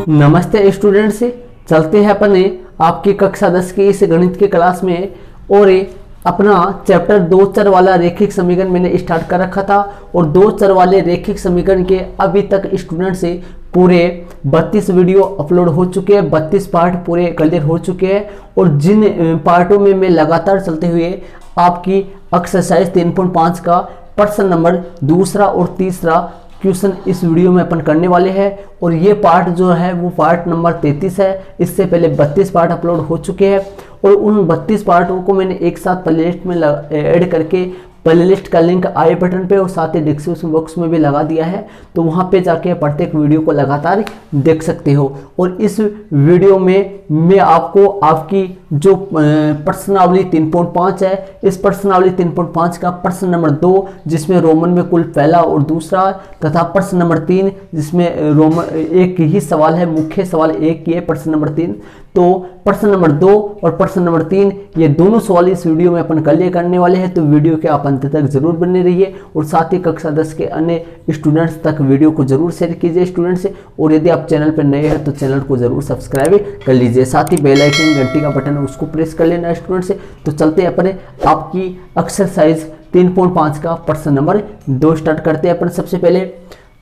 नमस्ते स्टूडेंट्स, चलते हैं अपने आपकी कक्षा 10 की इस गणित की क्लास में। और अपना चैप्टर दो चर वाला रेखिक समीकरण मैंने स्टार्ट कर रखा था और दो चर वाले रेखिक समीकरण के अभी तक स्टूडेंट से पूरे 32 वीडियो अपलोड हो चुके हैं, 32 पार्ट पूरे क्लियर हो चुके हैं। और जिन पार्टों में मैं लगातार चलते हुए आपकी एक्सरसाइज 3.5 का प्रश्न नंबर दूसरा और तीसरा क्वेश्चन इस वीडियो में अपन करने वाले हैं। और ये पार्ट जो है वो पार्ट नंबर 33 है। इससे पहले 32 पार्ट अपलोड हो चुके हैं और उन 32 पार्टों को मैंने एक साथ प्लेलिस्ट में ऐड करके प्लेलिस्ट का लिंक आई बटन पे और साथ ही डिस्क्रिप्शन बॉक्स में भी लगा दिया है, तो वहाँ पे जाके प्रत्येक वीडियो को लगातार देख सकते हो। और इस वीडियो में मैं आपको आपकी जो प्रश्नावली 3.5 है, इस प्रश्नावली 3.5 का प्रश्न नंबर 2 जिसमें रोमन में कुल पहला और दूसरा, तथा प्रश्न नंबर 3 जिसमें रोमन एक ही सवाल है, मुख्य सवाल एक ही है प्रश्न नंबर 3। तो प्रश्न नंबर 2 और प्रश्न नंबर 3 ये दोनों सवाल इस वीडियो में अपन क्लियर करने वाले हैं, तो वीडियो के आप अंत तक जरूर बने रहिए और साथ ही कक्षा 10 के अन्य स्टूडेंट्स तक वीडियो को जरूर शेयर कीजिए स्टूडेंट्स से। और यदि आप चैनल पर नए हैं तो चैनल को जरूर सब्सक्राइब कर लीजिए, साथ ही बेल आइकन घंटी का बटन है उसको प्रेस कर लेना स्टूडेंट्स से। तो चलते हैं अपने आपकी एक्सरसाइज 3.5 का प्रश्न नंबर 2 स्टार्ट करते हैं अपन सबसे पहले,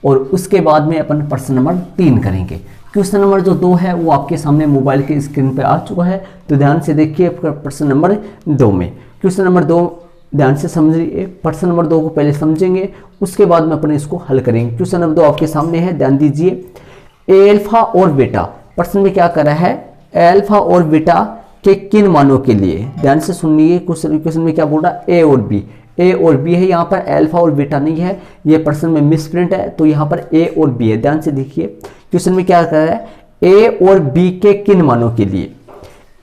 और उसके बाद में अपन प्रश्न नंबर 3 करेंगे। क्वेश्चन नंबर जो 2 है वो आपके सामने मोबाइल की स्क्रीन पे आ चुका है, तो ध्यान से देखिए प्रश्न नंबर 2 में। क्वेश्चन नंबर 2 ध्यान से समझिए, प्रश्न नंबर 2 को पहले समझेंगे उसके बाद में अपन इसको हल करेंगे। क्वेश्चन नंबर 2 आपके सामने है, ध्यान दीजिए। एल्फा और बीटा, प्रश्न में क्या कर रहा है, एल्फा और बीटा के किन मानों के लिए, ध्यान से सुनिए। क्वेश्चन में क्या बोल रहा है, ए और बी, ए और बी है, यहाँ पर अल्फा और बीटा नहीं है, ये प्रश्न में मिसप्रिंट है, तो यहाँ पर ए और बी है। ध्यान से देखिए क्वेश्चन में क्या कर रहा है, ए और बी के किन मानों के लिए,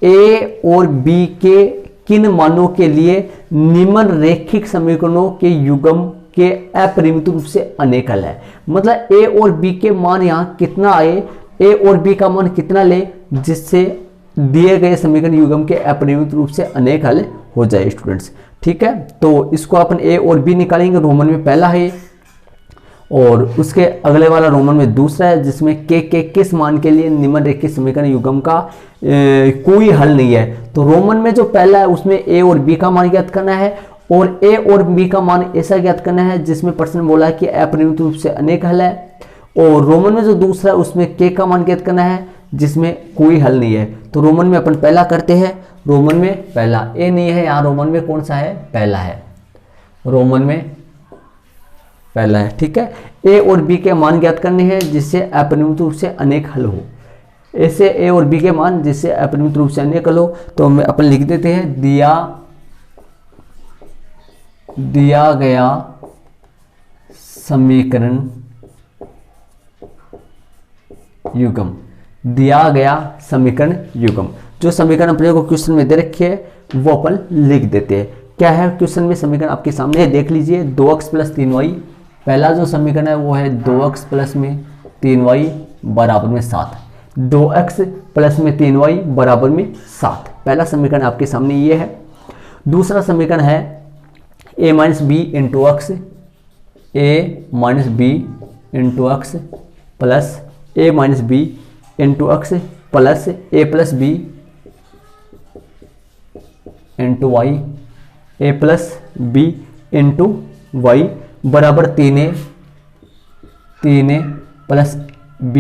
ए और बी के किन मानों के लिए निम्न रेखिक समीकरणों के युग्म के अपरिमित रूप से अनेकल है। मतलब ए और बी के मान यहाँ कितना आए, ए और बी का मान कितना ले जिससे दिए गए समीकरण युग्म के अपरिमित रूप से अनेक हल हो जाए स्टूडेंट्स, ठीक है। तो इसको अपन ए और बी निकालेंगे, रोमन में पहला है और उसके अगले वाला रोमन में दूसरा है, जिसमें के किस मान के लिए निम्न रेखिक समीकरण युग्म का कोई हल नहीं है। तो रोमन में जो पहला है उसमें ए और बी का मान ज्ञात करना है, और ए और बी का मान ऐसा ज्ञात करना है जिसमें प्रश्न बोला है कि अपरिमित रूप से अनेक हल है। और रोमन में जो दूसरा है उसमें के का मान ज्ञात करना है जिसमें कोई हल नहीं है। तो रोमन में अपन पहला करते हैं, रोमन में पहला, ए नहीं है यहाँ, रोमन में कौन सा है, पहला है, रोमन में पहला है, ठीक है। ए और बी के मान ज्ञात करने हैं जिससे अपरिमित रूप से अनेक हल हो, ऐसे ए और बी के मान जिससे अपरिमित रूप से अनेक हल हो। तो हम अपन लिख देते हैं, दिया गया समीकरण युग्म, दिया गया समीकरण युग्म, जो समीकरण अपने को क्वेश्चन में दे रखे है वो अपन लिख देते हैं। क्या है क्वेश्चन में समीकरण आपके सामने है, देख लीजिए। 2x + 3y, पहला जो समीकरण है वो है 2x + 3y बराबर में 7, 2x + 3y बराबर में 7, पहला समीकरण आपके सामने ये है। दूसरा समीकरण है a - b × x, a - b × x plus a - b × x plus a + b × y, a + b × y बराबर 3a + b,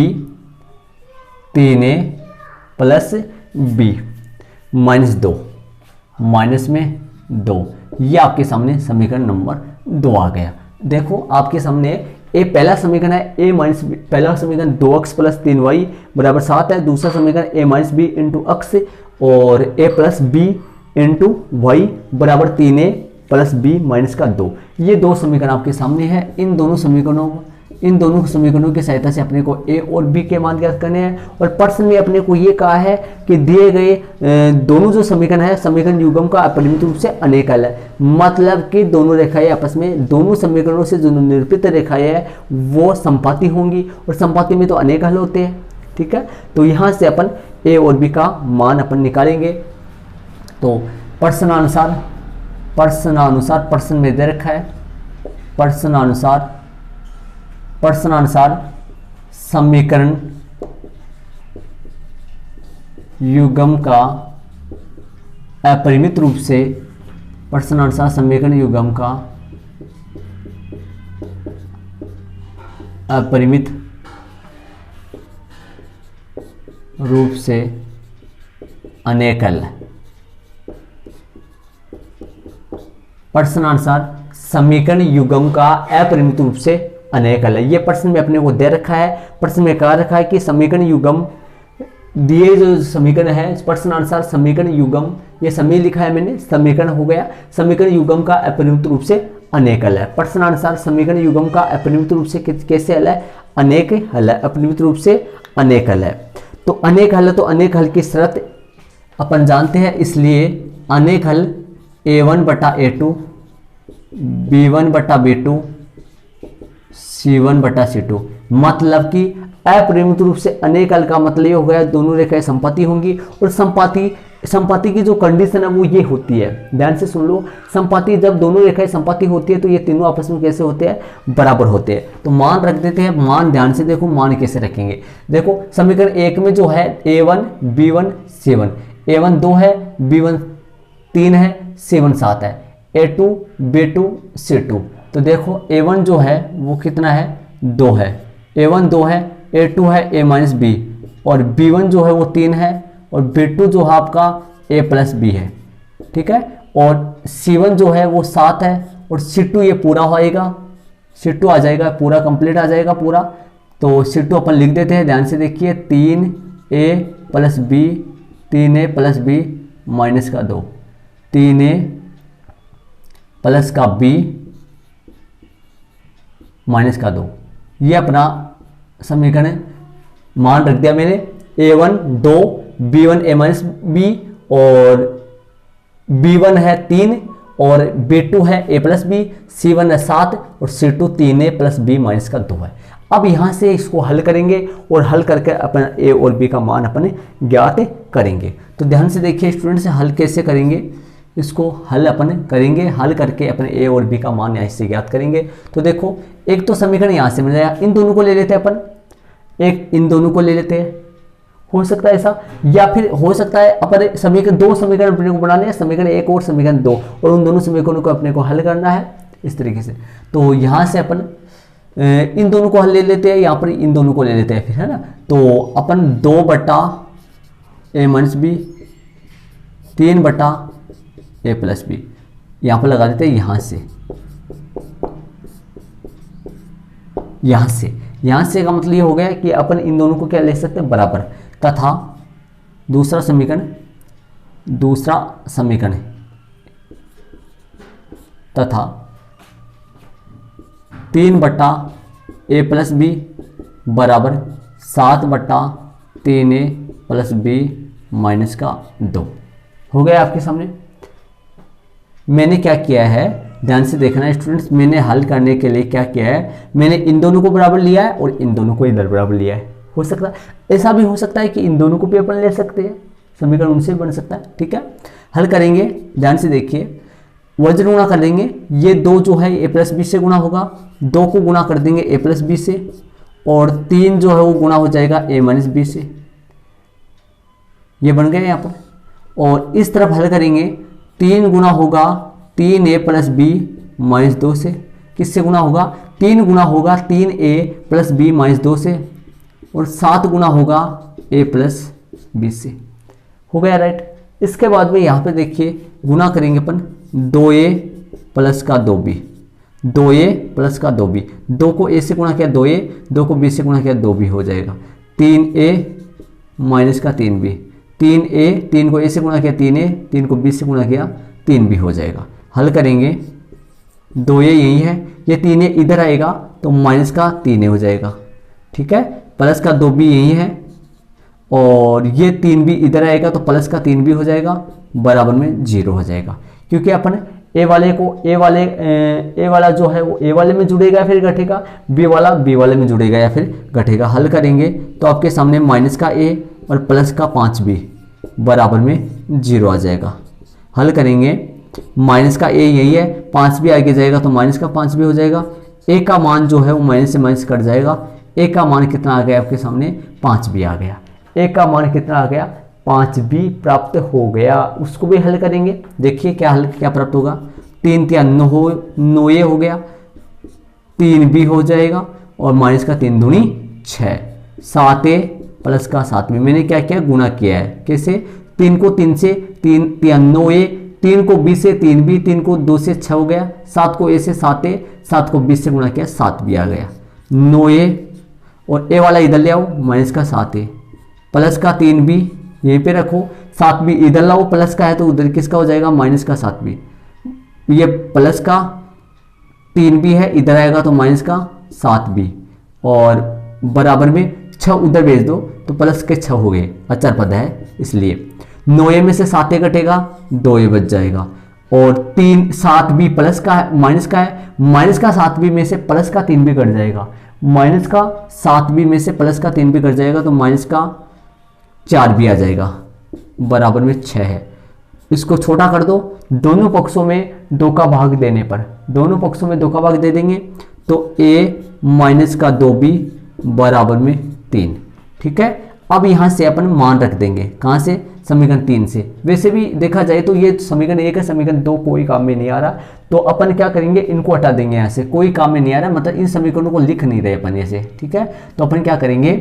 3a + b -2, minus में 2, ये आपके सामने समीकरण नंबर 2 आ गया। देखो आपके सामने ए पहला समीकरण है, a - b, पहला समीकरण 2x + 3y बराबर 7 है, दूसरा समीकरण a - b × x और a + b × y बराबर 3a + b - 2, ये दो समीकरण आपके सामने हैं। इन दोनों समीकरणों की सहायता से अपने को ए और बी के मान ज्ञात करने हैं। और प्रश्न में अपने को ये कहा है कि दिए गए दोनों जो समीकरण है समीकरण युग्म का अपरिमित रूप से अनेकल है, मतलब कि दोनों रेखाएं आपस में, दोनों समीकरणों से जो निरूपित रेखाएं है वो संपाती होंगी, और संपाती में तो अनेक हल होते हैं, ठीक है। तो यहाँ से अपन ए और बी का मान अपन निकालेंगे। तो प्रश्नानुसार प्रश्न में दे रखा है, प्रश्नानुसार समीकरण युग्म का अपरिमित रूप से प्रश्नानुसार समीकरण युग्म का अपरिमित रूप से अनेकल। प्रश्नानुसार समीकरण युग्म का अपरिमित रूप से अनेकल है। ये प्रश्न में अपने को दे रखा है, प्रश्न में कहा रखा है कि समीकरण युग्म दिए जो समीकरण है प्रश्नानुसार समीकरण युग्म, ये समी लिखा है मैंने, समीकरण हो गया, समीकरण युग्म का अपरिमित रूप से अनेकल है। प्रश्नानुसार समीकरण युग्म का अपरिमित रूप से कैसे हल है? अनेक हल है, अपरिमित रूप से अनेक हल है। तो अनेक हल है, तो अनेक हल की शर्त अपन जानते हैं, इसलिए अनेक हल a1 बटा a2 b1 बटा b2 c1 बटा c2। मतलब कि अपरिमित रूप से अनेक हल का मतलब ये हो गया दोनों रेखाएं समपाती होंगी, और समपाती की जो कंडीशन है वो ये होती है, ध्यान से सुन लो, समपाती जब दोनों रेखाएं समपाती होती है तो ये तीनों आपस में कैसे होते हैं? बराबर होते हैं। तो मान रख देते हैं, मान ध्यान से देखो, मान कैसे रखेंगे। देखो समीकरण 1 में जो है a1 b1 c1, a1 2 है, b1 3 है, c1 7 है, a2 b2 c2। तो देखो a1 जो है वो कितना है? 2 है, a1 2 है, a2 है a माइनस बी, और b1 जो है वो 3 है, और b2 जो है आपका a प्लस बी है, ठीक है, और c1 जो है वो 7 है, और c2 ये पूरा होएगा, c2 आ जाएगा पूरा, कंप्लीट आ जाएगा पूरा। तो c2 अपन लिख देते हैं, ध्यान से देखिए, 3a plus B, 3a plus B minus का 2, 3a प्लस का b माइनस का 2। ये अपना समीकरण मान रख दिया मैंने, a1 2, b1 a minus B, और b1 है 3, और b2 है a प्लस बी, c1 है 7, और c2 3a plus B minus का 2 है। अब यहाँ से इसको हल करेंगे, और हल करके अपन a और b का मान अपने ज्ञात करेंगे। तो ध्यान से देखिए स्टूडेंट्स, हल कैसे करेंगे, इसको हल अपन करेंगे, हल करके अपने a और b का मान यहाँ से ज्ञात करेंगे। तो देखो एक तो समीकरण यहाँ से मिल जाएगा, इन दोनों को ले लेते हैं अपन, एक इन दोनों को ले लेते हैं, हो सकता है ऐसा, या फिर हो सकता है अपन समीकरण दो समीकरण अपने को बनाने हैं, समीकरण 1 और समीकरण 2, और उन दोनों समीकरणों को अपने को हल करना है इस तरीके से। तो यहाँ से अपन इन दोनों को हल ले लेते हैं, यहाँ पर इन दोनों को ले लेते हैं फिर, है ना। तो अपन 2 बटा a माइनस बी, 3 बटा a प्लस बी यहाँ पर लगा देते हैं, यहाँ से का मतलब ये हो गया कि अपन इन दोनों को क्या ले सकते हैं? बराबर। तथा दूसरा समीकरण तथा 3 बटा a प्लस बी बराबर 7 बटा 3a प्लस बी माइनस का 2 हो गया आपके सामने। मैंने क्या किया है, ध्यान से देखना है स्टूडेंट्स, मैंने हल करने के लिए क्या किया है, मैंने इन दोनों को बराबर लिया है और इन दोनों को इधर बराबर लिया है। हो सकता है ऐसा भी हो सकता है कि इन दोनों को भी अपन ले सकते हैं, समीकरण उनसे भी बन सकता है, ठीक है। हल करेंगे, ध्यान से देखिए, वज्र गुणा कर देंगे, ये 2 जो है a प्लस बी से गुणा होगा, 2 को गुणा कर देंगे a प्लस बी से, और 3 जो है वो गुणा हो जाएगा a माइनस बी से, ये बन गया यहाँ पर। और इस तरफ हल करेंगे, 3 गुणा होगा 3a प्लस बी माइनस 2 से, किससे गुणा होगा? 3 गुणा होगा 3a प्लस बी माइनस 2 से, और 7 गुणा होगा a प्लस बी से, हो गया राइट। इसके बाद में यहाँ पे देखिए गुणा करेंगे अपन 2a प्लस का 2b, 2a प्लस का 2b, 2 को a से गुणा किया 2a, 2 को b से गुणा किया 2b हो जाएगा, 3a माइनस का 3b, 3a, 3 को a से गुणा किया 3a, 3 को b से गुणा किया 3b हो जाएगा। हल करेंगे, 2a यही है, ये 3a इधर आएगा तो माइनस का 3a हो जाएगा, ठीक है, प्लस का 2b यही है, और ये 3b इधर आएगा तो प्लस का 3b हो जाएगा, बराबर में 0 हो जाएगा, क्योंकि अपन a वाला जो है वो a वाले में जुड़ेगा या फिर घटेगा, b वाला b वाले में जुड़ेगा या फिर घटेगा। हल करेंगे तो आपके सामने माइनस का a और प्लस का 5b बराबर में 0 आ जाएगा। हल करेंगे, माइनस का a यही है, 5b आगे जाएगा तो माइनस का 5b हो जाएगा, a का मान जो है वो माइनस से माइनस कट जाएगा, a का मान कितना आ गया आपके सामने? 5b आ गया। a का मान कितना आ गया? 5 भी प्राप्त हो गया। उसको भी हल करेंगे, देखिए क्या हल क्या प्राप्त होगा। 3 तिया 9 ये हो गया, 3 भी हो जाएगा और माइनस का 3 दूनी 6, 7a प्लस का 7b। मैंने क्या किया, गुणा किया है। कैसे, 3 को 3 से, 3 तिया 9a, 3 को b से 3b, 3 को 2 से 6 हो गया, 7 को a से 7a, 7 को 20 से गुणा किया 7b आ गया। 9a और a वाला इधर ले आओ, माइनस का 7a प्लस का 3b यहीं पे रखो, 7b इधर लाओ, प्लस का है तो उधर किसका हो जाएगा, माइनस का 7b। ये प्लस का 3b है, इधर आएगा तो माइनस का 7b और बराबर में 6 उधर भेज दो तो प्लस के 6 हो गए, अचर पद है इसलिए। 9a में से 7a कटेगा, 2a बच जाएगा और 7b प्लस का है, माइनस का है, माइनस का 7b में से प्लस का 3 भी कट जाएगा, माइनस का 7b में से प्लस का 3 भी कट जाएगा तो माइनस का 4 भी आ जाएगा, बराबर में 6 है। इसको छोटा कर दो, दोनों पक्षों में 2 का भाग देने पर, दोनों पक्षों में 2 का भाग दे देंगे तो a माइनस का 2b बराबर में 3। ठीक है, अब यहाँ से अपन मान रख देंगे, कहाँ से, समीकरण 3 से। वैसे भी देखा जाए तो ये समीकरण 1 है, समीकरण 2 कोई काम में नहीं आ रहा, तो अपन क्या करेंगे, इनको हटा देंगे यहाँ से, कोई काम में नहीं आ रहा, मतलब इन समीकरणों को लिख नहीं रहे अपन ऐसे। ठीक है, तो अपन क्या करेंगे,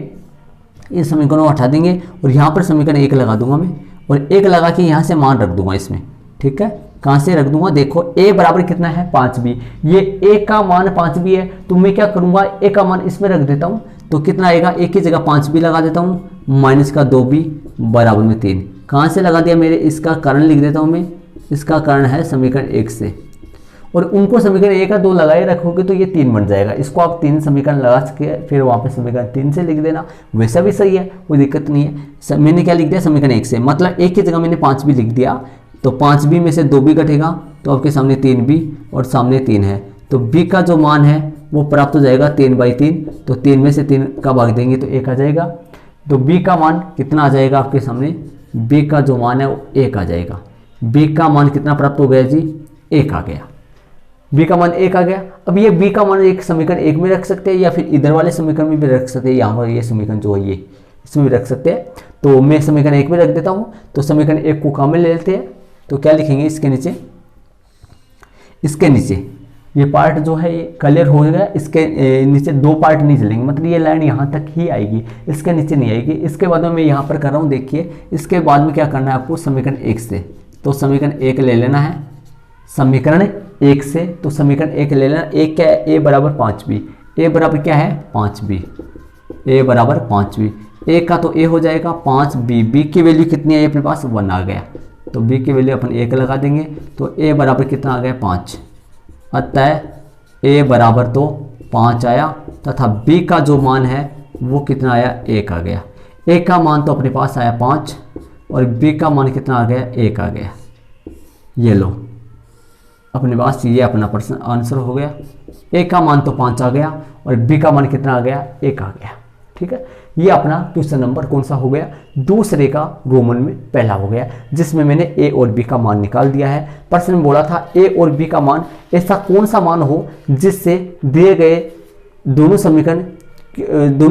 इन समीकरणों को हटा देंगे और यहाँ पर समीकरण 1 लगा दूंगा मैं और 1 लगा के यहाँ से मान रख दूंगा इसमें। ठीक है, कहाँ से रख दूंगा, देखो a बराबर कितना है 5b, ये a का मान 5b है तो मैं क्या करूंगा, a का मान इसमें रख देता हूँ तो कितना आएगा, a की जगह 5b लगा देता हूँ, माइनस का 2b बराबर में 3। कहाँ से लगा दिया मेरे, इसका कारण लिख देता हूँ मैं, इसका कारण है समीकरण 1 से, और उनको समीकरण 1 का 2 लगाए रखोगे तो ये 3 बन जाएगा। इसको आप 3 समीकरण लगा के फिर वहाँ पे समीकरण 3 से लिख देना, वैसा भी सही है, कोई दिक्कत नहीं है। मैंने क्या लिख दिया, समीकरण 1 से, मतलब 1 की जगह मैंने 5 भी लिख दिया तो 5b में से 2b कटेगा तो आपके सामने 3b और सामने 3 है तो b का जो मान है वो प्राप्त हो जाएगा 3/3, तो 3 में से 3 का भाग देंगे तो 1 आ जाएगा। तो b का मान कितना आ जाएगा आपके सामने, b का जो मान है वो 1 आ जाएगा। b का मान कितना प्राप्त हो गया जी, 1 आ गया, b का मान 1 आ गया। अब ये b का मान एक समीकरण 1 में रख सकते हैं या फिर इधर वाले समीकरण में भी रख सकते हैं, यहाँ पर ये समीकरण जो है ये इसमें भी रख सकते हैं, तो मैं समीकरण 1 में रख देता हूँ। तो समीकरण 1 को काम में ले लेते हैं, तो क्या लिखेंगे इसके नीचे, इसके नीचे ये पार्ट जो है ये क्लियर हो गया, इसके नीचे 2 पार्ट नहीं चलेंगे, मतलब ये लाइन यहाँ तक ही आएगी, इसके नीचे नहीं आएगी। इसके बाद में मैं यहाँ पर कर रहा हूँ, देखिए इसके बाद में क्या करना है आपको, समीकरण 1 से, तो समीकरण 1 ले लेना है, समीकरण 1 से, तो समीकरण 1 ले लेना। 1 क्या है, a बराबर 5b, a बराबर क्या है 5b, a बराबर 5b, a का तो a हो जाएगा 5b, b की वैल्यू कितनी है अपने पास 1 आ गया, तो b की वैल्यू अपन 1 लगा देंगे तो a बराबर कितना आ गया 5, अतः a बराबर तो 5 आया तथा b का जो मान है वो कितना आया 1 आ गया। a का मान तो अपने पास आया 5 और b का मान कितना आ गया 1 आ गया। ये लो अपने पास ये अपना प्रश्न आंसर हो गया, a का मान तो 5 आ गया और b का मान कितना आ गया 1 आ गया। ठीक है, ये अपना क्वेश्चन नंबर कौन सा हो गया, दूसरे का रोमन में पहला हो गया, जिसमें मैंने a और b का मान निकाल दिया है। प्रश्न में बोला था a और b का मान ऐसा कौन सा मान हो जिससे दिए गए दोनों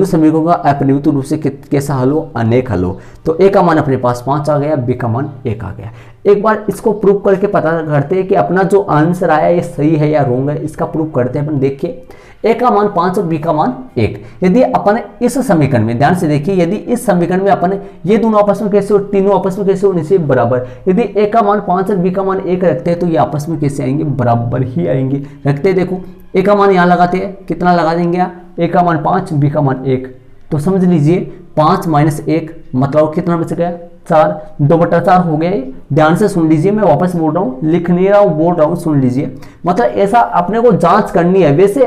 समीकरणों का अपरिमित रूप से कैसा हल हो, अनेक हल हो। तो a का मान अपने पास 5 आ गया, b का मान 1 आ गया। एक बार इसको प्रूव करके पता करते हैं कि अपना जो आंसर आया ये सही है या रॉन्ग है, इसका प्रूव करते हैं अपन। देखिए a का मान 5 और b का मान 1, यदि अपन इस समीकरण में ध्यान से देखिए, यदि इस समीकरण में अपन ये दोनों आपस में कैसे हो, तीनों आपस में कैसे होने से बराबर, यदि a का मान 5 और b का मान 1 रखते हैं तो ये आपस में कैसे आएंगे, बराबर ही आएंगे। रखते हैं, देखो a का मान यहाँ लगाते हैं, कितना लगा देंगे यहाँ, a का मान 5 b का मान 1, तो समझ लीजिए 5 - 1 मतलब कितना बच गया 4, 2/4 हो गया। ध्यान से सुन लीजिए, मैं वापस बोल रहा हूँ, लिख नहीं रहा हूँ, बोल रहा हूँ, सुन लीजिए। मतलब ऐसा अपने को जांच करनी है। वैसे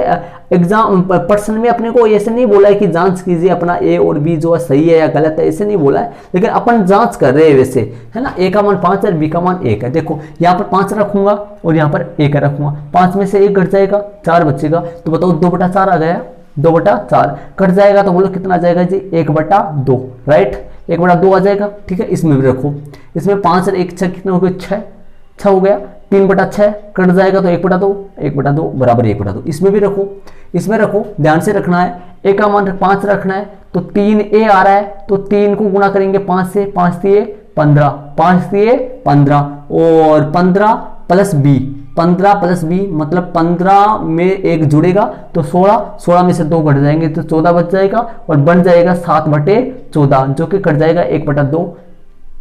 एग्जाम प्रश्न में अपने को ऐसे नहीं बोला है कि जांच कीजिए अपना a और b जो है सही है या गलत है, ऐसे नहीं बोला है, लेकिन अपन जांच कर रहे हैं वैसे, है ना। a का मान 5 है, b का मान 1 है। देखो यहाँ पर 5 रखूंगा और यहाँ पर 1 रखूंगा, 5 में से 1 घट जाएगा, 4 बचेगा, तो बताओ 2/4 आ गया, 2/4 कट जाएगा तो बोलो कितना आ जाएगा जी 1/2, राइट, 1/2 आ जाएगा। ठीक है, इसमें भी रखो, इसमें 5 और 1 6 कितना हो गया 6 हो गया, 3/6 कट जाएगा तो 1/2 बराबर 1/2, इसमें भी रखो, इसमें रखो, ध्यान से रखना है। a का मान 5 रखना है तो 3a आ रहा है, तो 3 को गुणा करेंगे 5 से, 5 दिए 15, 5 दिए 15 और 15 प्लस बी, 15 प्लस बी मतलब 15 में एक जुड़ेगा तो 16, 16 में से 2 घट जाएंगे तो 14 बच जाएगा और बन जाएगा 7/14 जो कि कट जाएगा 1/2,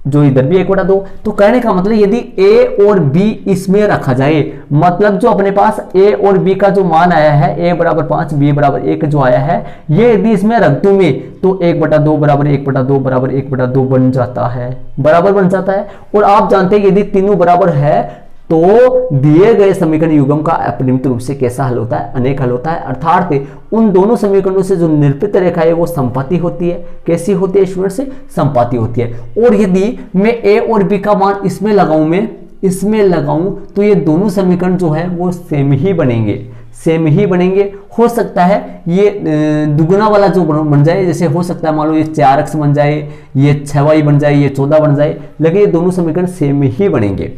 जो इधर भी 1/2। तो कहने का मतलब यदि a और b इसमें रखा जाए, मतलब जो अपने पास a और b का जो मान आया है a बराबर 5 b बराबर 1 जो आया है, ये यदि इसमें रख दूं मैं तो 1/2 बराबर 1/2 बराबर 1/2 बन जाता है, बराबर बन जाता है। और आप जानते हैं यदि तीनों बराबर है तो दिए गए समीकरण युग्म का अपरिमित रूप से कैसा हल होता है, अनेक हल होता है। अर्थात उन दोनों समीकरणों से जो निरूपित रेखा है वो समपाती होती है। कैसी होती है स्टूडेंट से? समपाती होती है। और यदि मैं a और b का मान इसमें लगाऊं, मैं इसमें लगाऊं तो ये दोनों समीकरण जो है वो सेम ही बनेंगे, सेम ही बनेंगे। हो सकता है ये दुगुना वाला जो बन जाए, जैसे हो सकता है मान लो ये 4x बन जाए, ये 6y बन जाए, ये 14 बन जाए, लेकिन ये दोनों समीकरण सेम ही बनेंगे।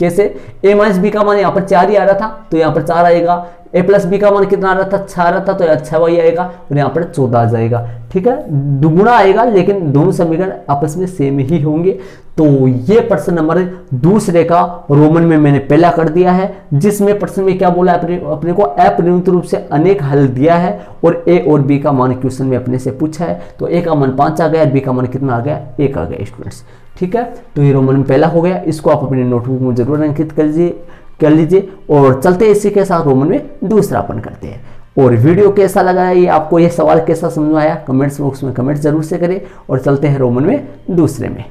कैसे? a माइनस बी का मान यहाँ पर 4 ही आ रहा था तो यहाँ पर 4 आएगा, a प्लस बी का मान कितना आ रहा था? 6 आ रहा था तो यहाँ 6y आएगा और यहाँ पर 14 आ जाएगा। ठीक है, दुगुना आएगा लेकिन दोनों समीकरण आपस में सेम ही होंगे। तो ये प्रश्न नंबर दूसरे का रोमन में मैंने पहला कर दिया है, जिसमें प्रश्न में क्या बोला अपने को अपरिमित रूप से अनेक हल दिया है और a और b का मान क्वेश्चन में अपने से पूछा है। तो a का मान 5 आ गया, b का मान कितना आ गया? 1 आ गया स्टूडेंट्स। ठीक है, तो ये रोमन में पहला हो गया, इसको आप अपने नोटबुक में जरूर अंकित कर लीजिए और चलते इसी के साथ रोमन में दूसरा अपन करते हैं। और वीडियो कैसा लगा है, ये आपको ये सवाल कैसा समझ में आया, कमेंट्स बॉक्स में कमेंट जरूर से करें और चलते हैं रोमन में दूसरे में।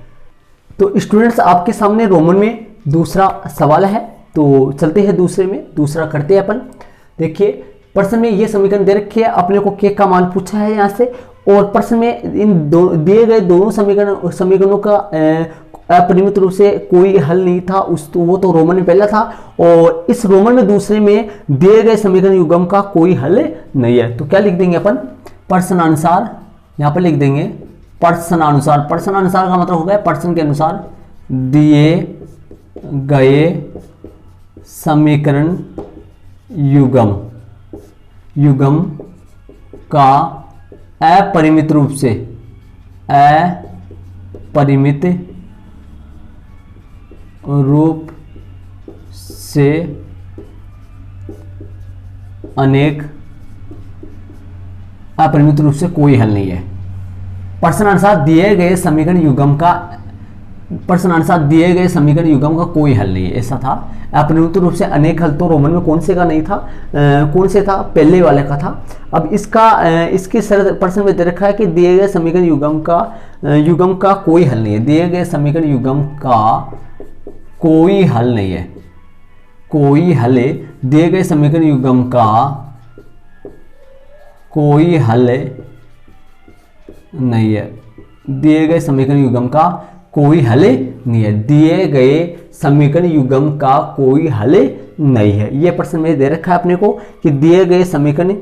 तो स्टूडेंट्स आपके सामने रोमन में दूसरा सवाल है, तो चलते हैं दूसरे में, दूसरा करते हैं अपन। देखिए प्रश्न में ये समीकरण दे रखी है, अपने को के का मान पूछा है यहाँ से और प्रश्न में इन दिए गए दोनों समीकरणों का अपरिमित रूप से कोई हल नहीं था, वो तो रोमन में पहला था और इस रोमन में दूसरे में दिए गए समीकरण युग्म का कोई हल नहीं है। तो क्या लिख देंगे अपन? प्रश्नानुसार, यहाँ पर लिख देंगे प्रश्नानुसार। प्रश्नानुसार का मतलब हो गया प्रश्न के अनुसार दिए गए समीकरण युग्म का अपरिमित रूप से अनेक, अपरिमित रूप से कोई हल नहीं है। प्रश्नानुसार दिए गए समीकरण युग्म का, प्रश्नानुसार दिए गए समीकरण युग्म का कोई हल नहीं है, ऐसा था। अपरिमित रूप से अनेक हल तो रोमन में कौन से का नहीं था, कौन से था? पहले वाले का था। अब इसका इसकी शर्त प्रश्न में दे रखा है कि दिए गए समीकरण युग्म का कोई हल नहीं है। दिए गए समीकरण युग्म का कोई हल नहीं है, कोई हल, दिए गए समीकरण युग्म का कोई हल नहीं है, दिए गए समीकरण युग्म का कोई हल नहीं है, दिए गए समीकरण युग्म का कोई हल नहीं है। यह प्रश्न में दे रखा है अपने को कि दिए गए समीकरण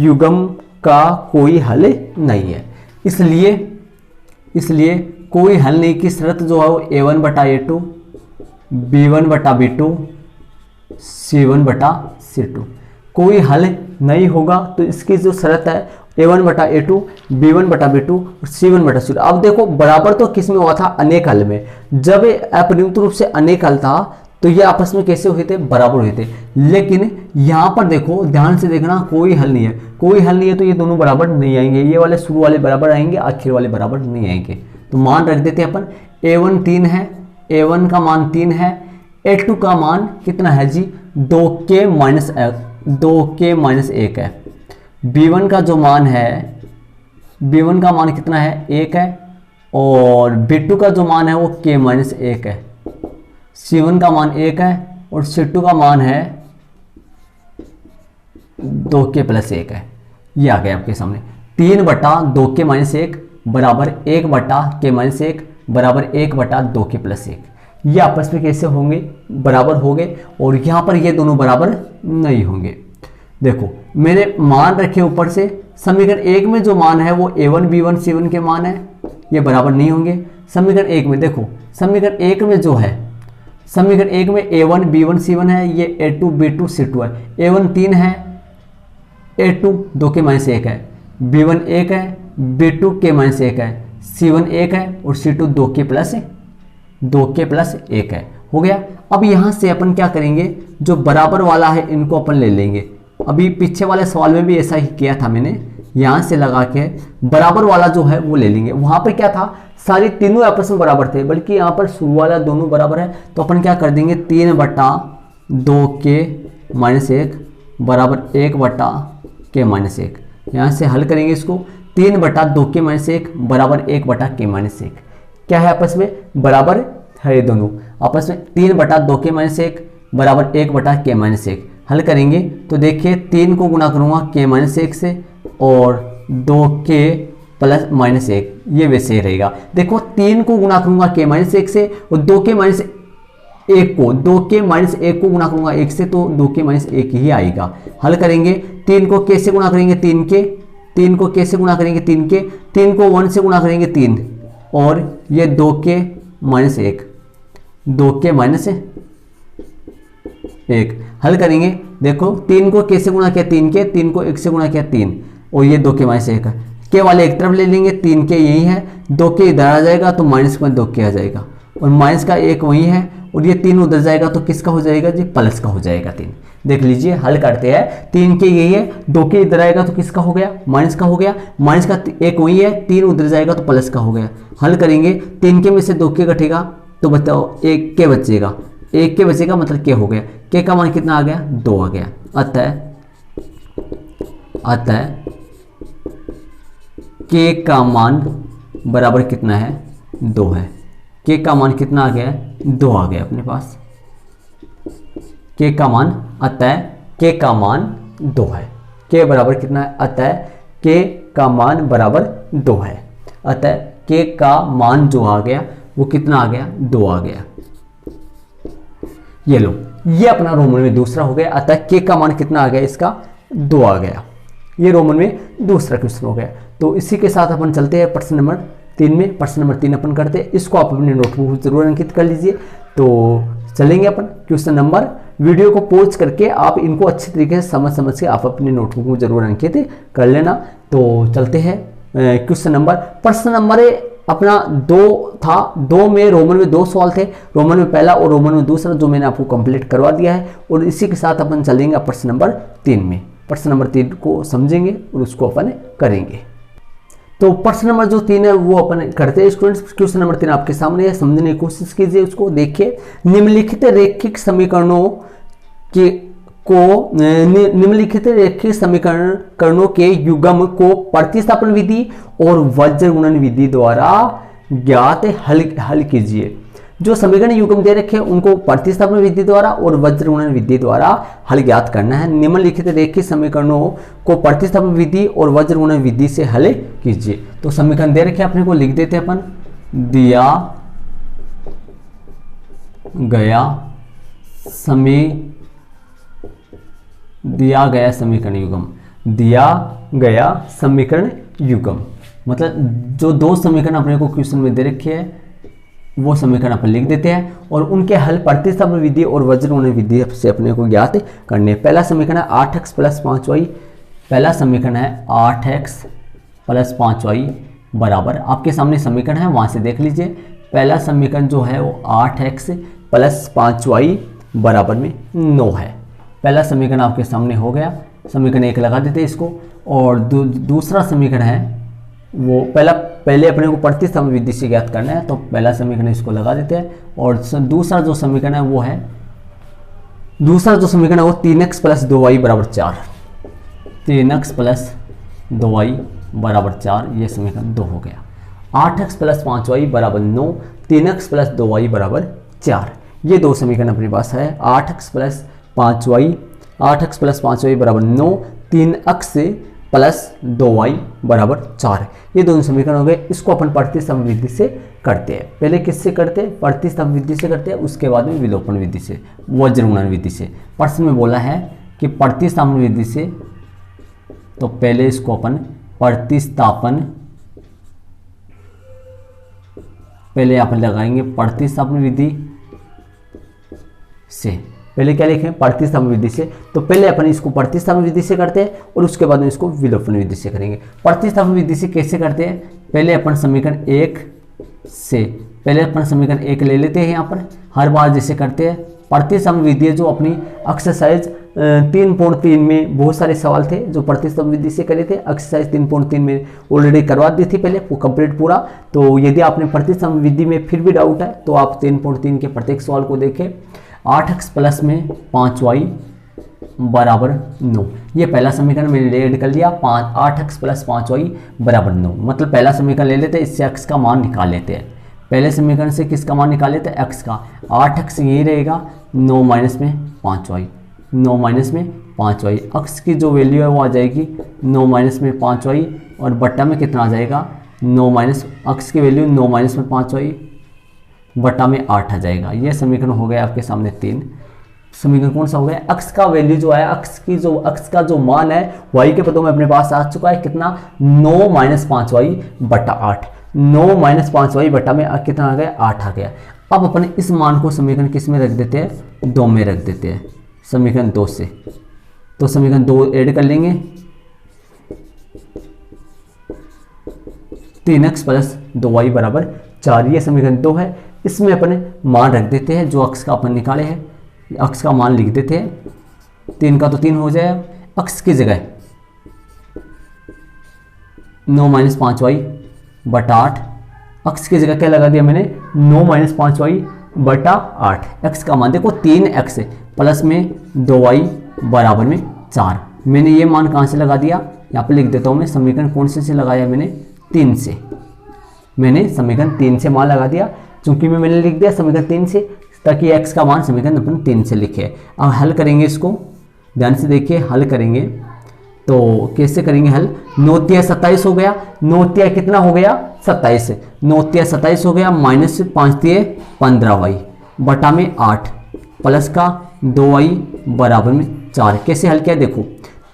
युग्म का कोई हल नहीं है, इसलिए कोई हल नहीं की शर्त जो है वो a1/a2 b1/b2 c1/c2, कोई हल नहीं होगा। तो इसकी जो शर्त है a1/a2 b1/b2 और c1/c2। अब देखो बराबर तो किस में हुआ था? अनेक हल में। जब अपरिमित रूप से अनेक हल था तो ये आपस में कैसे हुए थे? बराबर हुए थे। लेकिन यहाँ पर देखो, ध्यान से देखना, कोई हल नहीं है, कोई हल नहीं है तो ये दोनों बराबर नहीं आएंगे, ये वाले शुरू वाले बराबर आएंगे, आखिर वाले बराबर नहीं आएंगे। तो मान रख देते हैं अपन, a1 3 है, a1 का मान 3 है, a2 का मान कितना है जी? 2k - 1 है। b1 का जो मान है, b1 का मान कितना है? 1 है और b2 का जो मान है वो k - 1 है, c1 का मान 1 है और c2 का मान है 2k + 1 है। ये आ गया आपके सामने 3/2k - 1 बराबर 1/k - 1 बराबर 1/2k + 1। ये आपस में कैसे होंगे? बराबर होंगे और यहाँ पर ये दोनों बराबर नहीं होंगे। देखो मैंने मान रखे ऊपर से, समीकरण 1 में जो मान है वो a1 b1 c1 के मान है, ये बराबर नहीं होंगे। समीकरण 1 में देखो, समीकरण 1 में जो है, समीकरण 1 में a1 b1 c1 है, ये a2 b2 c2 है। a1 3 है, a2 2k - 1 है, b1 1 है, B2 K माइनस 1 है, C1 1 है और C2 2 K प्लस 1 है। हो गया। अब यहाँ से अपन क्या करेंगे, जो बराबर वाला है इनको अपन ले लेंगे। अभी पीछे वाले सवाल में भी ऐसा ही किया था मैंने, यहाँ से लगा के बराबर वाला जो है वो ले लेंगे। वहाँ पर क्या था, सारी तीनों आपस में बराबर थे, बल्कि यहाँ पर शुरू वाला दोनों बराबर है। तो अपन क्या कर देंगे, 3/2K माइनस 1 बराबर 1/K माइनस 1। यहाँ से हल करेंगे इसको, 3/2K माइनस 1 बराबर 1/K माइनस 1। क्या है आपस में, बराबर है ये दोनों आपस में। 3/2K माइनस 1 बराबर 1/K माइनस 1। हल करेंगे तो देखिए 3 को गुणा करूँगा K माइनस 1 से और 2K प्लस माइनस 1, ये वैसे ही रहेगा। देखो 3 को गुणा करूँगा K माइनस 1 से और 2K माइनस 1 को गुणा करूँगा 1 से, तो 2K माइनस 1 ही आएगा। हल करेंगे, 3 को K से गुणा करेंगे 3 को K से गुणा करेंगे 3 को 1 से गुणा करेंगे 3 और ये 2K माइनस 1। हल करेंगे, देखो 3 को K से गुणा किया 3 को 1 से गुणा किया 3 और ये 2K माइनस 1 है। K वाले एक तरफ ले लेंगे, 3K यही है, 2K इधर आ जाएगा तो माइनस में 2K आ जाएगा और माइनस का 1 वही है और ये 3 उधर जाएगा तो किसका हो जाएगा जी, प्लस का हो जाएगा 3। देख लीजिए, हल करते हैं, 3K यही है, 2K इधर आएगा तो किसका हो गया, माइनस का हो गया, माइनस का 1 वही है, 3 उधर जाएगा तो प्लस का हो गया। हल करेंगे, 3K में से 2K घटेगा तो बताओ 1K बचेगा, 1K बचेगा मतलब K हो गया। K का मान कितना आ गया, 2 आ गया। अतः K का मान बराबर कितना है, 2 है। K का मान कितना आ गया है, 2 आ गया अपने पास। K का मान, अतः K का मान 2 है। K बराबर कितना है, अतः K का मान बराबर 2 है। अतः K का मान जो आ गया वो कितना आ गया, 2 आ गया। ये लो, ये अपना रोमन में दूसरा हो गया। अतः K का मान कितना आ गया, इसका 2 आ गया। ये रोमन में दूसरा क्वेश्चन हो गया। तो इसी के साथ अपन चलते हैं प्रश्न नंबर 3 में। प्रश्न नंबर 3 अपन करते हैं, इसको आप अपने नोटबुक में जरूर अंकित कर लीजिए। तो चलेंगे अपन क्वेश्चन नंबर, वीडियो को पॉज करके आप इनको अच्छी तरीके से समझ के आप अपने नोटबुक में जरूर अंकित कर लेना। तो चलते हैं क्वेश्चन नंबर, प्रश्न नंबर अपना 2 था। 2 में रोमन में 2 सवाल थे, रोमन में पहला और रोमन में दूसरा, जो मैंने आपको कंप्लीट करवा दिया है। और इसी के साथ अपन चलेंगे प्रश्न नंबर 3 में। प्रश्न नंबर 3 को समझेंगे और उसको अपन करेंगे। तो प्रश्न नंबर जो 3 है वो अपन करते हैं स्टूडेंट्स। क्वेश्चन नंबर 3 आपके सामने है, समझने की कोशिश कीजिए उसको। देखिए, निम्नलिखित रैखिक समीकरणों के युग्म को प्रतिस्थापन विधि और वज्र गुणन विधि द्वारा ज्ञात हल कीजिए। जो समीकरण युग्म दे रखे हैं उनको प्रतिस्थापन विधि द्वारा और वज्र गुणन विधि द्वारा हल ज्ञात करना है। निम्नलिखित रैखिक समीकरणों को प्रतिस्थापन विधि और वज्र गुणन विधि से हल कीजिए। तो समीकरण दे रखे अपने को लिख देते हैं अपन, दिया गया समीकरण युग्म, मतलब जो 2 समीकरण अपने को क्वेश्चन में दे रखे हैं वो समीकरण अपन लिख देते हैं और उनके हल प्रतिस्थापन विधि और वज्र गुणन विधि से अपने को ज्ञात करने। पहला समीकरण है 8x प्लस 5y। पहला समीकरण है 8x प्लस 5y बराबर, आपके सामने समीकरण है वहां से देख लीजिए। पहला समीकरण जो है वो 8x प्लस 5y बराबर में 9 है। पहला समीकरण आपके सामने हो गया, समीकरण 1 लगा देते हैं इसको। और दूसरा समीकरण है वो पहले अपने को प्रतिस्थापन विधि से ज्ञात करना है, तो पहला समीकरण इसको लगा देते हैं। और दूसरा जो समीकरण है वो 3x प्लस 2y बराबर 4। 3x प्लस 2y बराबर 4, ये समीकरण 2 हो गया। 8x प्लस 5y बराबर 9, 3x प्लस 2y बराबर 4, ये 2 समीकरण अपने पास है। 8x प्लस 5y बराबर 9, 3x प्लस 2y बराबर 4, ये दोनों समीकरण हो गए। इसको अपन प्रतिस्थापन विधि से करते हैं। पहले किससे करते हैं, प्रतिस्थापन विधि से करते हैं, उसके बाद में विलोपन विधि से, वज्र गुणन विधि से। प्रश्न में बोला है कि प्रतिस्थापन विधि से, तो पहले इसको अपन प्रतिस्थापन, पहले अपन लगाएंगे प्रतिस्थापन विधि से। पहले क्या लिखें, प्रतिस्थापन विधि से। तो पहले अपन इसको प्रतिस्थापन विधि से करते हैं और उसके बाद में इसको विलोपन विधि से करेंगे। प्रतिस्थापन विधि से कैसे करते हैं, पहले अपन समीकरण 1 से पहले अपन समीकरण 1 ले लेते हैं। यहाँ पर हर बार जैसे करते हैं प्रतिस्थापन विधि जो अपनी एक्सरसाइज 3.3 में बहुत सारे सवाल थे जो प्रतिस्थापन विधि से करे थे। एक्सरसाइज 3.3 में ऑलरेडी करवा दी थी पहले वो कंप्लीट पूरा। तो यदि आपने प्रतिस्थापन विधि में फिर भी डाउट है तो आप 3.3 के प्रत्येक सवाल को देखें। 8x प्लस में 5y बराबर 9, ये पहला समीकरण मैंने ऐड कर लिया। 8x प्लस 5y बराबर 9, मतलब पहला समीकरण ले लेते हैं, इससे x का मान निकाल लेते हैं। पहले समीकरण से किसका मान निकाल लेते हैं, x का। 8x यही रहेगा, 9 माइनस में 5y, 9 माइनस में 5y, x की जो वैल्यू है वो आ जाएगी 9 माइनस में 5y और बट्टा में कितना आ जाएगा 9 माइनस, x की वैल्यू 9 माइनस में 5y बट्टा में 8 आ जाएगा। ये समीकरण हो गया आपके सामने 3। समीकरण कौन सा हो गया, x का वैल्यू जो है x का जो मान है y के पदों में अपने पास आ चुका है कितना 9 माइनस 5y बट्टा 8, 9 माइनस 5y बट्टा में कितना आ गया 8 आ गया। अब अपने इस मान को समीकरण किस में रख देते हैं, 2 में रख देते हैं, समीकरण 2 से। तो समीकरण 2 ऐड कर लेंगे, 3x प्लस 2y बराबर 4, ये समीकरण 2 है। इसमें अपने मान रख देते हैं जो x का अपन निकाले हैं, x का मान लिख देते हैं। 3 का तो 3 हो जाए, x की जगह 9 माइनस 5y बटा 8, x की जगह क्या लगा दिया मैंने 9 माइनस 5y बटा 8। x का मान देखो 3x प्लस में 2y बराबर में 4। मैंने ये मान कहाँ से लगा दिया, यहाँ पे लिख देता हूँ मैं, समीकरण कौन से लगाया मैंने 3 से। मैंने समीकरण 3 से मान लगा दिया, चूंकि मैंने लिख दिया समीकरण 3 से ताकि x का मान समीकरण अपन 3 से लिखे। अब हल करेंगे इसको, ध्यान से देखिए हल करेंगे तो कैसे करेंगे हल। 9 तिया 27 हो गया, 9 तिया कितना हो गया 27, 9 तिया 27 हो गया, माइनस 5 तिया 15y बटा में 8 प्लस का 2y बराबर में 4। कैसे हल किया देखो,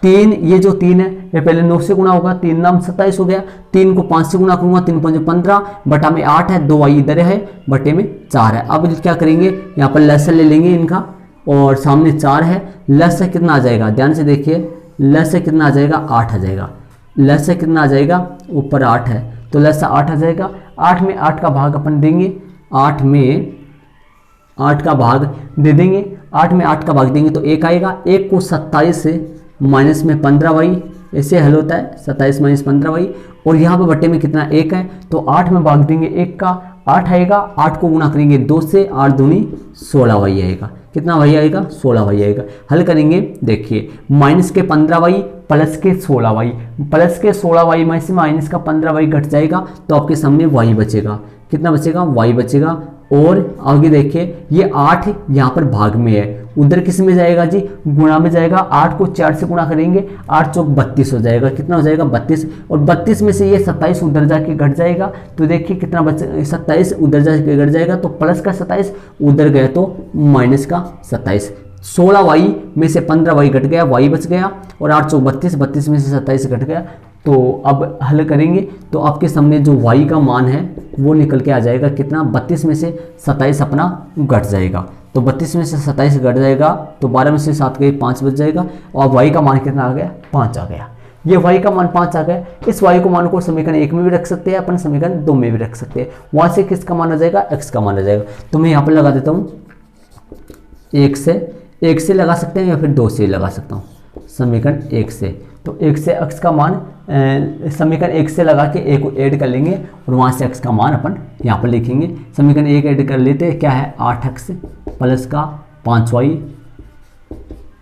3 ये जो 3 है ये पहले 9 से गुणा होगा, 3 नाम 27 हो गया, 3 को 5 से गुणा करूंगा, 3 5 15 बटा में 8 है, 2y इधर है बटे में 4 है। अब क्या करेंगे यहाँ पर लसागु ले लेंगे इनका और सामने 4 है, लसागु कितना आ जाएगा, ध्यान से देखिए लसागु कितना आ जाएगा 8 आ जाएगा, लसागु कितना आ जाएगा ऊपर 8 है तो लसागु 8 आ जाएगा। 8 में 8 का भाग अपन देंगे, 8 में 8 का भाग दे देंगे, 8 में 8 का भाग देंगे तो 1 आएगा, 1 को 27 से माइनस में 15y, ऐसे हल होता है 27 माइनस 15y और यहाँ पे बट्टे में कितना 1 है तो 8 में भाग देंगे 1 का 8 आएगा, 8 को गुणा करेंगे 2 से, 8 दूनी 16y आएगा, कितना y आएगा 16y आएगा। हल करेंगे देखिए माइनस के 15y प्लस के 16y, प्लस के 16y में से माइनस का 15y घट जाएगा तो आपके सामने y बचेगा, कितना बचेगा y बचेगा। और आगे देखिए ये 8 यहाँ पर भाग में है, उधर किस में जाएगा जी गुणा में जाएगा, 8 को 4 से गुणा करेंगे 8 चौक 32 हो जाएगा, कितना हो जाएगा 32 और 32 में से ये 27 उधर जाके घट जाएगा तो देखिए कितना बच 27 उधर जाके घट जाएगा तो प्लस का 27 उधर गया तो माइनस का 27, 16y में से 15y घट गया, y बच गया और 8 चौक 32, 32 में से 27 घट गया। तो अब हल करेंगे तो आपके सामने जो y का मान है वो निकल के आ जाएगा कितना 32 में से 27 अपना घट जाएगा, तो 32 में से 27 घट जाएगा तो 12 में से 7 गई 5 बच जाएगा और y का मान कितना आ गया 5 आ गया। ये y का मान 5 आ गया। इस y को मान को समीकरण 1 में भी रख सकते हैं अपन, समीकरण 2 में भी रख सकते हैं। वहां से किसका मान आ जाएगा x का मान आ जाएगा। तो मैं यहाँ पर लगा देता हूँ 1 से लगा सकते हैं या फिर 2 से लगा सकता हूँ, समीकरण 1 से। तो 1 से x का मान समीकरण 1 से लगा के 1 को ऐड कर लेंगे और वहाँ से x का मान अपन यहाँ पर लिखेंगे। समीकरण 1 ऐड कर लेते हैं, क्या है 8x प्लस का 5y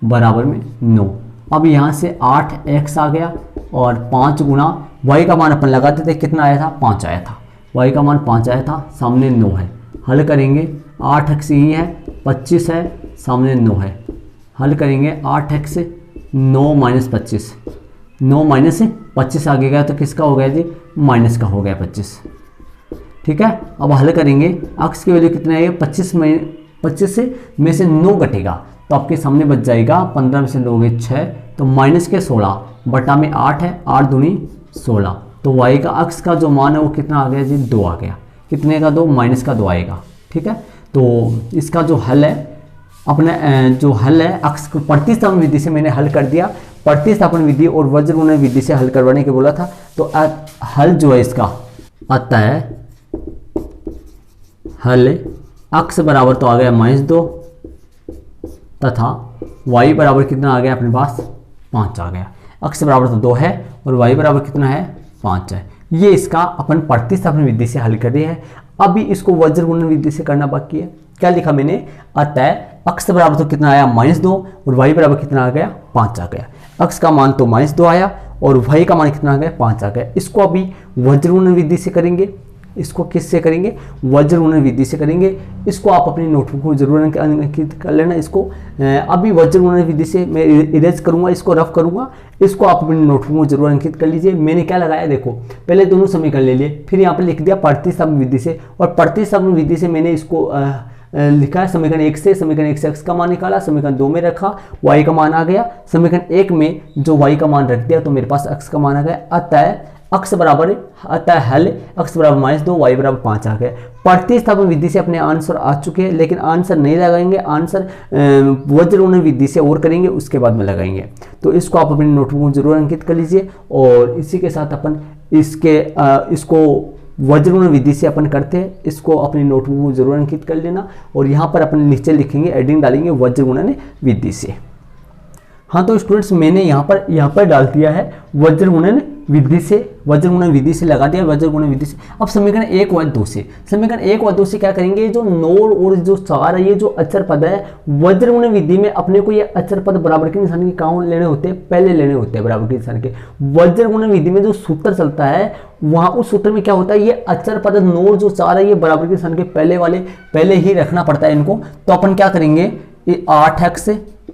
बराबर में 9। अब यहाँ से 8x आ गया और 5 गुणा y का मान अपन लगा देते, कितना आया था 5 आया था, y का मान 5 आया था, सामने 9 है। हल करेंगे 8x यही है, 25 है, सामने 9 है। हल करेंगे 8x 9 माइनस 25, 9 माइनस 25 आगे गया तो किसका हो गया जी माइनस का हो गया 25, ठीक है। अब हल करेंगे x की वैल्यू कितना है 25 में से 9 घटेगा तो आपके सामने बच जाएगा 15 में से 2 गए 6 तो माइनस के 16 बटा में 8 है, 8 दूनी 16 तो y का x का जो मान है वो कितना आ गया जी 2 आ गया, कितने का 2 माइनस का 2 आएगा, ठीक है। तो इसका जो हल है अपने जो हल है अक्ष को प्रतिस्थापन विधि से मैंने हल कर दिया। प्रतिस्थापन विधि और वज्र गुणन विधि से हल करवाने के बोला था। तो हल जो है इसका आता है, हल अक्ष बराबर तो आ गया -2 तथा y बराबर कितना आ गया अपने पास 5 आ गया। अक्ष बराबर तो 2 है और y बराबर कितना है 5 है। ये इसका अपन प्रतिस्थापन विधि से हल कर दिया है। अभी इसको वज्र गुणन विधि से करना बाकी है। क्या लिखा मैंने, अतः अक्ष बराबर तो कितना आया -2 और y बराबर कितना आ गया 5 आ गया। अक्ष का मान तो -2 आया और y का मान कितना आ गया 5 आ गया। इसको अभी वज्र गुणन विधि से करेंगे। इसको किससे करेंगे, वज्र गुणन विधि से करेंगे। इसको आप अपनी नोटबुक में जरूर अंकित कर लेना। इसको अभी वज्र गुणन विधि से मैं इरेज करूंगा, इसको रफ करूंगा। इसको आप अपनी नोटबुक में जरूर अंकित कर लीजिए। मैंने क्या लगाया देखो, पहले दोनों समीकरण ले लिए, फिर यहाँ पर लिख दिया प्रतिस्थापन विधि से, और प्रतिस्थापन विधि से मैंने इसको लिखा है समीकरण 1 से। समीकरण 1 से x का मान निकाला, समीकरण 2 में रखा, y का मान आ गया। समीकरण 1 में जो y का मान रख दिया तो मेरे पास x का मान आ गया। अतः अक्ष बराबर, अतः हल अक्ष बराबर -2 y बराबर 5 आ गया। प्रतिस्थापन विधि से अपने आंसर आ चुके हैं, लेकिन आंसर नहीं लगाएंगे, आंसर वज्र गुणन विधि से और करेंगे, उसके बाद में लगाएंगे। तो इसको आप अपनी नोटबुक में जरूर अंकित कर लीजिए। और इसी के साथ अपन इसको वज्र गुणन विधि से अपन करते हैं। इसको अपनी नोटबुक में जरूर अंकित कर लेना। और यहाँ पर अपन नीचे लिखेंगे, एडिंग डालेंगे वज्र गुणन विधि से। हाँ तो स्टूडेंट्स मैंने यहाँ पर डाल दिया है वज्र गुणन विधि से, वज्र गुणन विधि से लगा दिया वज्र गुणन विधि से। अब समीकरण 1 व 2 से, समीकरण 1 व 2 से क्या करेंगे, जो 9 और जो 4 है ये जो अचर पद है, वज्र गुणन विधि में अपने को ये अचर पद बराबर के निशान के कहाँ लेने होते हैं, पहले लेने होते हैं बराबर के निशान के। वज्र गुणन विधि में जो सूत्र चलता है वहाँ उस सूत्र में क्या होता है, ये अचर पद 9 और जो 4 है ये बराबर के निशान के पहले ही रखना पड़ता है इनको। तो अपन क्या करेंगे, ये 8x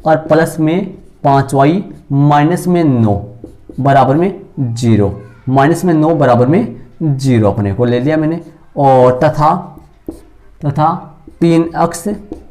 और प्लस में 5y माइनस में 9 बराबर में 0, माइनस में 9 बराबर में 0 अपने को ले लिया मैंने। और तथा 3x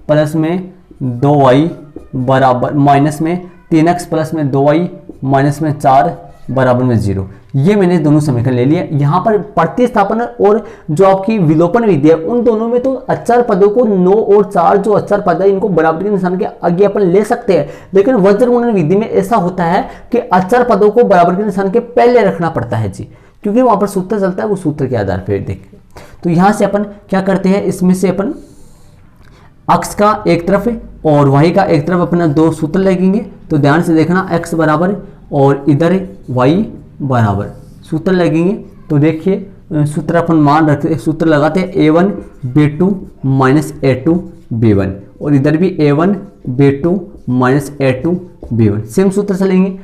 प्लस में 2y बराबर माइनस में 3x प्लस में 2y माइनस में 4 बराबर में 0। ये मैंने दोनों समीकरण ले लिए। यहाँ पर प्रतिस्थापन और जो आपकी विलोपन विधि है उन दोनों में तो अचर पदों को 9 और 4 जो अचर पद है इनको बराबर के निशान के आगे अपन ले सकते हैं, लेकिन वज्र गुणन विधि में ऐसा होता है कि अचर पदों को बराबर के निशान के पहले रखना पड़ता है जी, क्योंकि वहां पर सूत्र चलता है, वो सूत्र के आधार पर देखिए। तो यहाँ से अपन क्या करते हैं, इसमें से अपन अक्ष का एक तरफ और y का एक तरफ अपना 2 सूत्र लगेंगे। तो ध्यान से देखना, x बराबर और इधर y बराबर सूत्र लगेंगे। तो देखिए सूत्र अपन मान रखते, सूत्र लगाते हैं a1 b2 minus a2 b1, और इधर भी a1 b2 minus a2 b1, same सूत्र चलेंगे,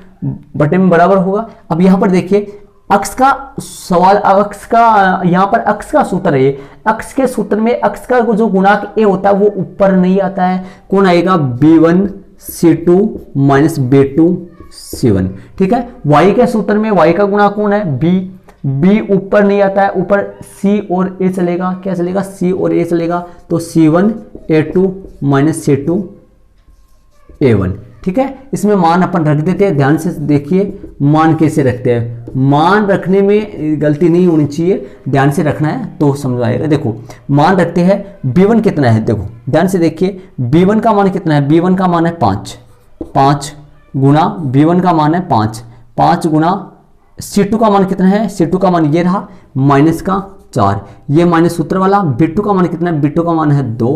बटे में बराबर होगा। अब यहाँ पर देखिए अक्ष का सवाल, अक्ष का यहाँ पर अक्ष का सूत्र है, अक्ष के सूत्र में अक्ष का जो गुणांक a होता है वो ऊपर नहीं आता है। कौन आएगा, b1 c2 minus b2 c1, ठीक है। y के सूत्र में y का गुणांक कौन है, b ऊपर नहीं आता है, ऊपर c और a चलेगा। क्या चलेगा, c और a चलेगा। तो c1 a2 minus c2 a1, ठीक है। इसमें मान अपन रख देते हैं। ध्यान से देखिए मान कैसे रखते हैं, मान रखने में गलती नहीं होनी चाहिए, ध्यान से रखना है तो समझ आएगा। देखो मान रखते हैं, b1 कितना है, देखो ध्यान से देखिए b1 का मान कितना है, b1 का मान है 5 गुना b1 का मान है 5 गुना c2 का मान कितना है, c2 का मान ये रहा माइनस का 4, ये माइनस सूत्र वाला। b2 का मान कितना है, b2 का मान है 2,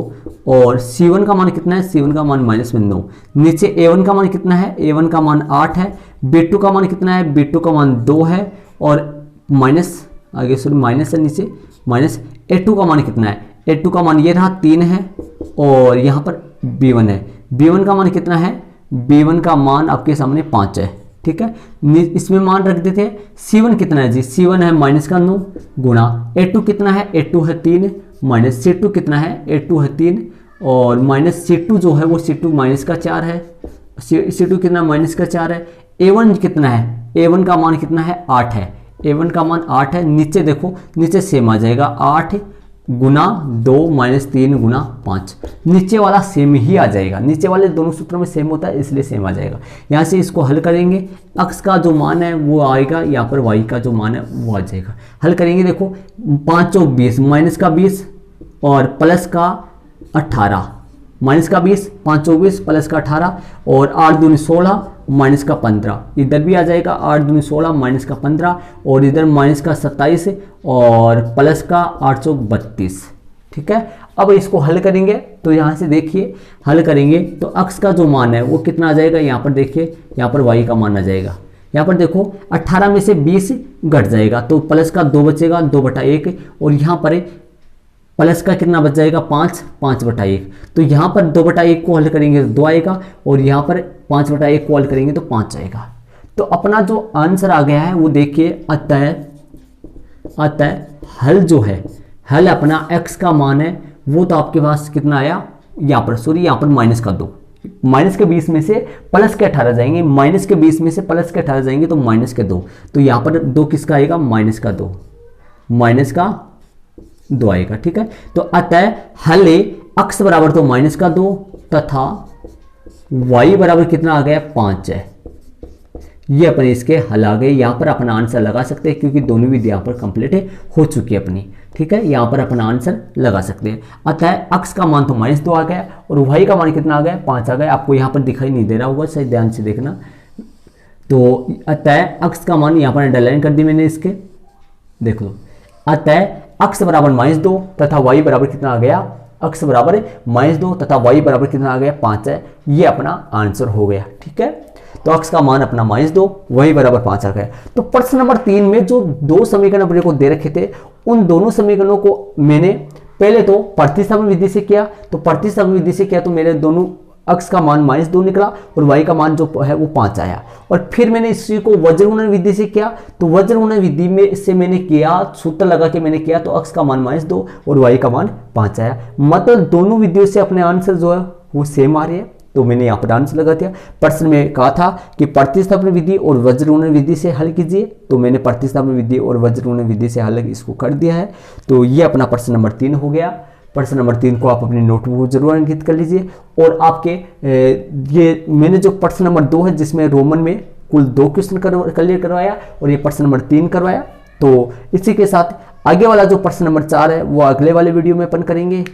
और c1 का मान कितना है, c1 का मान माइनस में 9। नीचे a1 का मान कितना है, a1 का मान 8 है। b2 का मान कितना है, b2 का मान 2 है, और माइनस आगे सॉरी माइनस है नीचे, माइनस a2 का मान कितना है, a2 का मान ये रहा 3 है, और यहाँ पर b1 है। b1 का मान कितना है, b1 का मान आपके सामने 5 है, ठीक है। इसमें मान रख देते हैं। c1 कितना है जी, c1 है माइनस का 9 गुना a2 कितना है, a2 है 3 माइनस c2 कितना है, a2 है 3, और माइनस c2 जो है वो c2 माइनस का 4 है, c2 कितना माइनस का 4 है। a1 कितना है, a1 का मान कितना है, 8 है, a1 का मान 8 है। नीचे देखो, नीचे सेम आ जाएगा, 8 गुना 2 माइनस 3 गुना 5, नीचे वाला सेम ही आ जाएगा। नीचे वाले दोनों सूत्रों में सेम होता है इसलिए सेम आ जाएगा। यहाँ से इसको हल करेंगे, अक्ष का जो मान है वो आएगा, यहाँ पर y का जो मान है वो आ जाएगा। हल करेंगे, देखो 5 चौक 20, माइनस का 20 और प्लस का 18, माइनस का 20, 5 24 प्लस का 18 और 8 दूनी 16 माइनस का 15, इधर भी आ जाएगा 8 दूनी 16 माइनस का 15 और इधर माइनस का 27 और प्लस का 8 चौक 32। ठीक है, अब इसको हल करेंगे तो यहाँ से देखिए हल करेंगे तो x का जो मान है वो कितना आ जाएगा, यहाँ पर देखिए यहाँ पर y का मान आ जाएगा। यहाँ पर देखो 18 में से 20 घट जाएगा तो प्लस का 2 बचेगा 2/1 और यहाँ पर प्लस का कितना बच जाएगा 5, 5/1। तो यहाँ पर 2/1 को हल करेंगे तो 2 आएगा और यहाँ पर 5/1 को हल करेंगे तो 5 आएगा। तो अपना जो आंसर आ गया है वो देखिए अतः हल जो है, हल अपना x का मान है वो तो आपके पास कितना आया, यहाँ पर सॉरी यहाँ पर माइनस का 2, माइनस के 20 में से प्लस के 18 जाएंगे, माइनस के 20 में से प्लस के 18 जाएंगे तो माइनस के 2। तो यहाँ पर 2 किसका आएगा, माइनस का 2, माइनस का 2 आएगा। ठीक है, तो अतः हल x बराबर तो माइनस का 2 तथा y बराबर कितना आ गया 5 है। ये अपने इसके हल आ गए। यहाँ पर अपना आंसर लगा सकते हैं क्योंकि दोनों विधि यहाँ पर कंप्लीट हो चुकी है अपनी। ठीक है, यहाँ पर अपना आंसर लगा सकते हैं। अतः x का मान तो -2 आ गया और y का मान कितना आ गया 5 आ गया। आपको यहाँ पर दिखाई नहीं दे रहा होगा, सही ध्यान से देखना। तो अतः x का मान यहाँ पर अंडरलाइन कर दी मैंने इसके, देख लो। अतः x बराबर -2 तथा y बराबर कितना आ गया, x बराबर -2 तथा y बराबर कितना आ गया 5 है। ये अपना आंसर हो गया। ठीक है, तो x का मान अपना -2 y बराबर 5 आ गया। तो प्रश्न नंबर 3 में जो 2 समीकरण अपने को दे रखे थे उन दोनों समीकरणों को मैंने पहले तो प्रतिस्थापन विधि से किया। तो प्रतिस्थापन विधि से किया तो मेरे दोनों x का मान -2 निकला और y का मान जो है वो 5 आया। और फिर मैंने इसी को वज्र गुणन विधि से किया। तो वज्र गुणन विधि में इससे मैंने किया, सूत्र लगा के मैंने किया तो x का मान -2 और y का मान 5 आया। मतलब दोनों विधियों से अपने आंसर जो है वो सेम आ रहे हैं। तो मैंने यहाँ पर आंसर लगा दिया। प्रश्न में कहा था कि प्रतिस्थापन विधि और वज्र गुणन विधि से हल कीजिए, तो मैंने प्रतिस्थापन विधि और वज्र गुणन विधि से हल इसको कर दिया है। तो ये अपना प्रश्न नंबर 3 हो गया। प्रश्न नंबर 3 को आप अपनी नोटबुक जरूर अंकित कर लीजिए। और आपके ये मैंने जो प्रश्न नंबर 2 है जिसमें रोमन में कुल 2 क्वेश्चन क्लियर करवाया और ये प्रश्न नंबर 3 करवाया। तो इसी के साथ आगे वाला जो प्रश्न नंबर 4 है वो अगले वाले वीडियो में अपन करेंगे।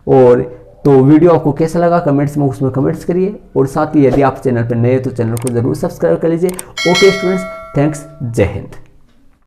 और तो वीडियो आपको कैसा लगा कमेंट्स में उसमें कमेंट्स करिए। और साथ ही यदि आप चैनल पर नए हैं तो चैनल को जरूर सब्सक्राइब कर लीजिए। ओके स्टूडेंट्स, थैंक्स, जय हिंद।